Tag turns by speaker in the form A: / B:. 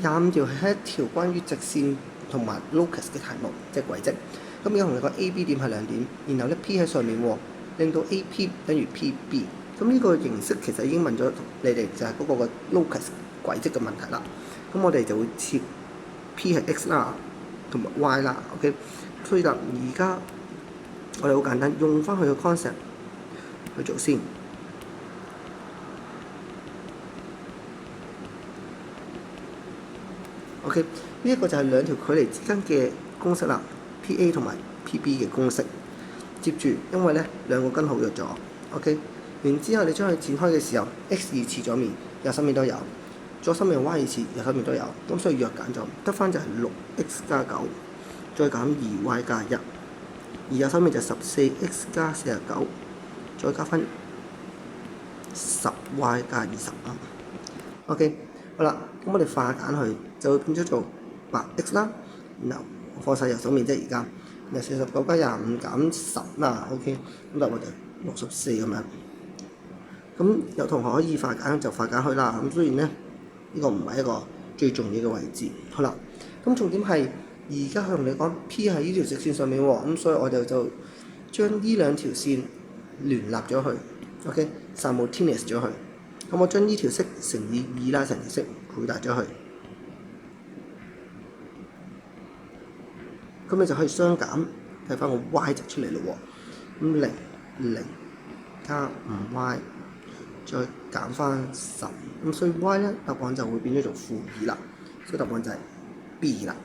A: 25條係一條關於直線同埋 locus 嘅題目，即係軌跡。咁而家同你講 A、B 點係兩點，然後咧 P 喺上面喎，令到 AP 等於 PB。咁呢個形式其實已經問咗你哋就係嗰個 locus 軌跡嘅問題啦。咁我哋就會設 P 係 X 啦，同埋 Y 啦 ，OK。所以啦，而家我哋好簡單，用翻佢嘅 concept 去做先。OK， 呢一個就係兩條距離之間嘅公式啦 ，PA 同埋 PB 嘅公式。接住，因為咧兩個根號約咗 ，OK。然之後你將佢展開嘅時候 ，X 二次左面、右手面都有，左手面 Y 二次、右手面都有，咁所以約揀咗，得翻就係 6x 加9，再減 2y 加1，而右手面就 14x 加49，再加翻10y 加25。OK， 好啦，咁我哋化簡佢就會變咗做 8x 啦，然後放晒右手面啫而家，然後49加25減10啦 ，OK， 咁就我哋64咁樣。咁有同學可以化簡就化簡去啦。咁雖然咧呢個唔係一個最重要嘅位置。好啦，咁重點係而家佢同你講 P 喺呢條直線上面喎，咁所以我哋就將呢兩條線聯立咗佢 ，OK，simultaneous 咗佢。咁我將呢條式乘以2啦，成條式倍大咗佢，咁你就可以相減，計翻個 y 就出嚟咯喎。咁0加 5y。再減翻10，咁所以 y 咧答案就會變咗做-2啦，所以答案就係 B 啦。